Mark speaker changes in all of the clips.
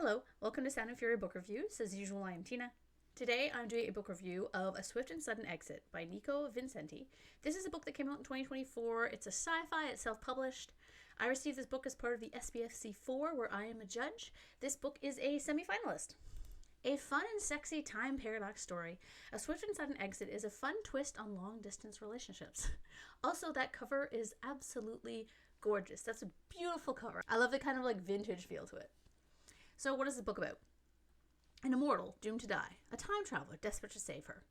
Speaker 1: Hello, welcome to Sound and Fury Book Reviews. As usual, I am Tina. Today I'm doing a book review of A Swift and Sudden Exit by Nico Vincenty. This is a book that came out in 2024. It's a sci-fi, it's self-published. I received this book as part of the SBFC4, where I am a judge. This book is a semi-finalist. A fun and sexy time paradox story, A Swift and Sudden Exit is a fun twist on long-distance relationships. Also, that cover is absolutely gorgeous. That's a beautiful cover. I love the kind of like vintage feel to it. So what is the book about? An immortal doomed to die, a time traveler desperate to save her.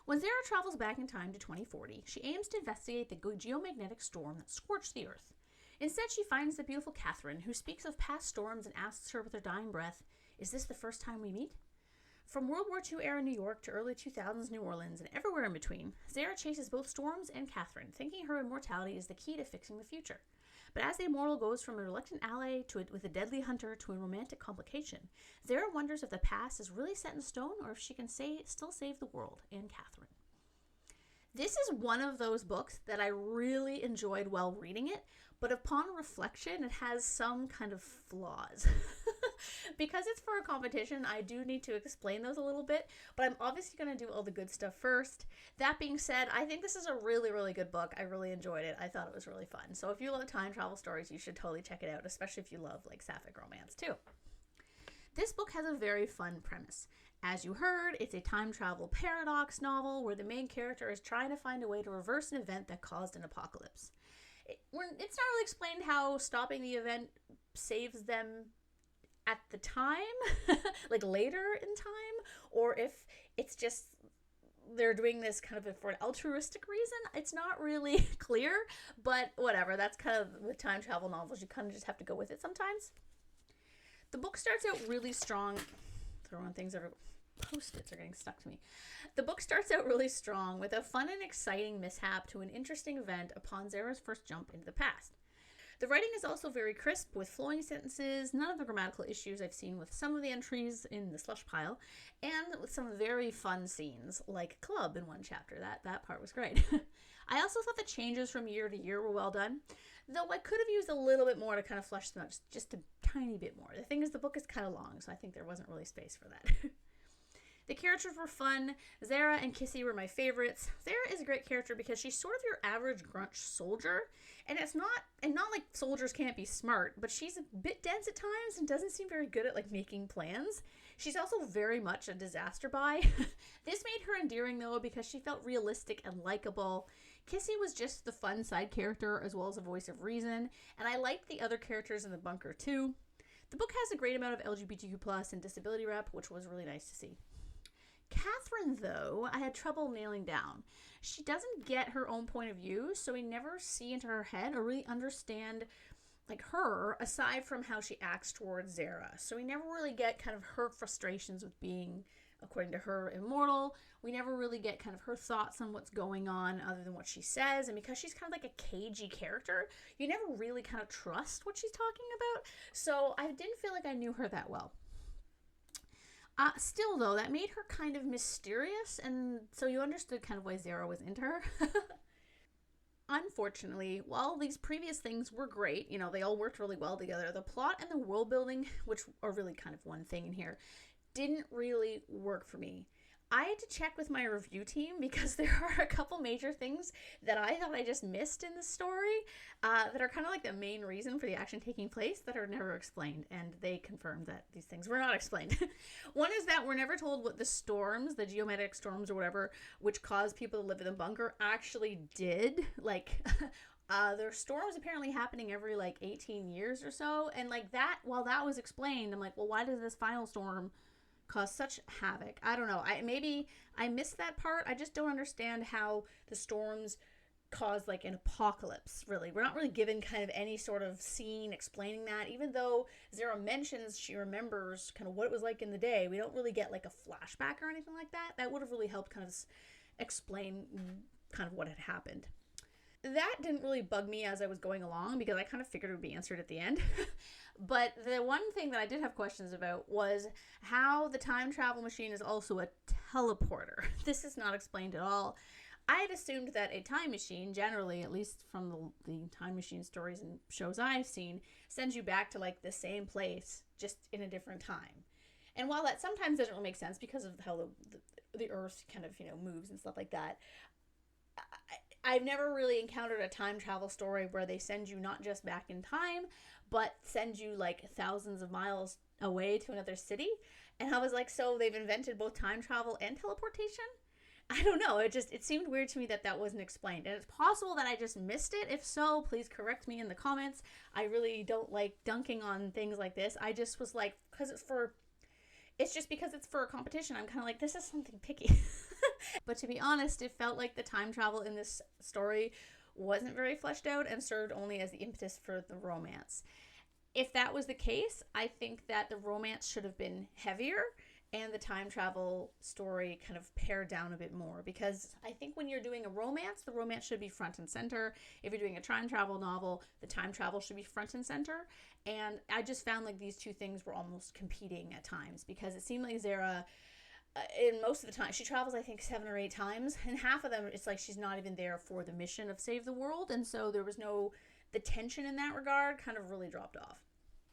Speaker 1: When Zara travels back in time to 2040, she aims to investigate the geomagnetic storm that scorched the Earth. Instead, she finds the beautiful Catherine, who speaks of past storms and asks her with her dying breath, "Is this the first time we meet?" From World War II era New York to early 2000s New Orleans and everywhere in between, Zara chases both storms and Catherine, thinking her immortality is the key to fixing the future. But as the immortal goes from a reluctant ally with a deadly hunter to a romantic complication, Zara wonders if the past is really set in stone or if she can still save the world and Catherine. This is one of those books that I really enjoyed while reading it, but upon reflection, it has some kind of flaws. Because it's for a competition, I do need to explain those a little bit, but I'm obviously going to do all the good stuff first. That being said, I think this is a really, really good book. I really enjoyed it. I thought it was really fun. So if you love time travel stories, you should totally check it out, especially if you love like sapphic romance too. This book has a very fun premise. As you heard, it's a time travel paradox novel where the main character is trying to find a way to reverse an event that caused an apocalypse. It's not really explained how stopping the event saves them at the time, like later in time, or if it's just they're doing this kind of for an altruistic reason. It's not really clear, but whatever. That's kind of with time travel novels, you kind of just have to go with it sometimes. The book starts out really strong. Throwing things over. Post-its are getting stuck to me. The book starts out really strong with a fun and exciting mishap to an interesting event upon Zara's first jump into the past. The writing is also very crisp with flowing sentences, none of the grammatical issues I've seen with some of the entries in the slush pile, and with some very fun scenes, like Club in one chapter. That part was great. I also thought the changes from year to year were well done, though I could have used a little bit more to kind of flesh them out, just a tiny bit more. The thing is, the book is kind of long, so I think there wasn't really space for that. The characters were fun. Zara and Kissy were my favorites. Zara is a great character because she's sort of your average grunch soldier, and not like soldiers can't be smart, but she's a bit dense at times and doesn't seem very good at like making plans. She's also very much a disaster buy. This made her endearing though because she felt realistic and likable. Kissy was just the fun side character as well as a voice of reason, and I liked the other characters in the bunker too. The book has a great amount of LGBTQ+ and disability rep, which was really nice to see. Catherine, though, I had trouble nailing down. She doesn't get her own point of view, so we never see into her head or really understand like her aside from how she acts towards Zara. So we never really get kind of her frustrations with being, according to her, immortal. We never really get kind of her thoughts on what's going on other than what she says. And because she's kind of like a cagey character, you never really kind of trust what she's talking about. So I didn't feel like I knew her that well. Still, though, that made her kind of mysterious, and so you understood kind of why Zara was into her. Unfortunately, while these previous things were great, they all worked really well together, the plot and the world building, which are really kind of one thing in here, didn't really work for me. I had to check with my review team because there are a couple major things that I thought I just missed in the story that are kind of like the main reason for the action taking place that are never explained, and they confirmed that these things were not explained. One is that we're never told what the storms, the geomagnetic storms or whatever, which caused people to live in the bunker actually did. Like, there are storms apparently happening every like 18 years or so, and like that, while that was explained, I'm like, well, why does this final storm cause such havoc? I don't know. Maybe I missed that part. I just don't understand how the storms cause like an apocalypse, really. We're not really given kind of any sort of scene explaining that, even though Zara mentions she remembers kind of what it was like in the day. We don't really get like a flashback or anything like that. That would have really helped kind of explain kind of what had happened. That didn't really bug me as I was going along because I kind of figured it would be answered at the end. But the one thing that I did have questions about was how the time travel machine is also a teleporter. This is not explained at all. I had assumed that a time machine, generally, at least from the time machine stories and shows I've seen, sends you back to like the same place, just in a different time. And while that sometimes doesn't really make sense because of how the Earth kind of, moves and stuff like that, I've never really encountered a time travel story where they send you not just back in time, but send you like thousands of miles away to another city. And I was like, so they've invented both time travel and teleportation? I don't know. It seemed weird to me that that wasn't explained. And it's possible that I just missed it. If so, please correct me in the comments. I really don't like dunking on things like this. I just was like, it's just because it's for a competition. I'm kind of like, this is something picky. But to be honest, it felt like the time travel in this story wasn't very fleshed out and served only as the impetus for the romance. If that was the case, I think that the romance should have been heavier and the time travel story kind of pared down a bit more, because I think when you're doing a romance, the romance should be front and center. If you're doing a time travel novel, the time travel should be front and center. And I just found like these two things were almost competing at times, because it seemed like Zara, in most of the time, she travels I think 7 or 8 times, and half of them it's like she's not even there for the mission of save the world, and so there was the tension in that regard kind of really dropped off.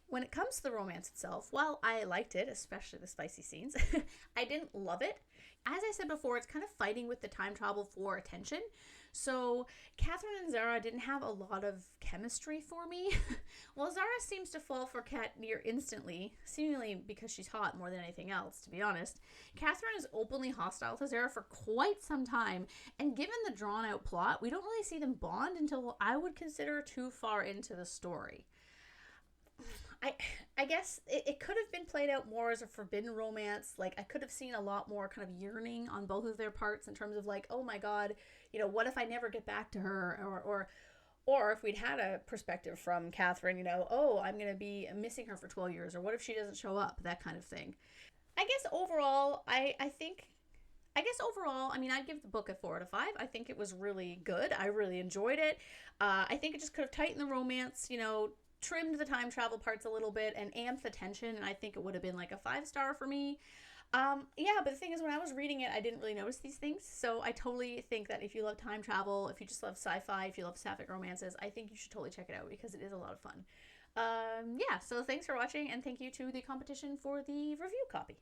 Speaker 1: When it comes to the romance itself, while I liked it, especially the spicy scenes, I didn't love it. As I said before, it's kind of fighting with the time travel for attention. So Catherine and Zara didn't have a lot of chemistry for me. Well, Zara seems to fall for Kat near instantly, seemingly because she's hot more than anything else, to be honest. Catherine is openly hostile to Zara for quite some time, and given the drawn-out plot, we don't really see them bond until I would consider too far into the story. I guess it could have been played out more as a forbidden romance. Like, I could have seen a lot more kind of yearning on both of their parts in terms of like, oh my god, what if I never get back to her? Or if we'd had a perspective from Catherine, oh, I'm going to be missing her for 12 years, or what if she doesn't show up? That kind of thing. I guess overall, I mean, I'd give the book a 4 out of 5. I think it was really good. I really enjoyed it. I think it just could have tightened the romance, trimmed the time travel parts a little bit and amped the tension, and I think it would have been like a 5-star for me. Yeah, but the thing is, when I was reading it, I didn't really notice these things, so I totally think that if you love time travel, if you just love sci-fi, if you love sapphic romances, I think you should totally check it out, because it is a lot of fun. Yeah, so thanks for watching, and thank you to the competition for the review copy.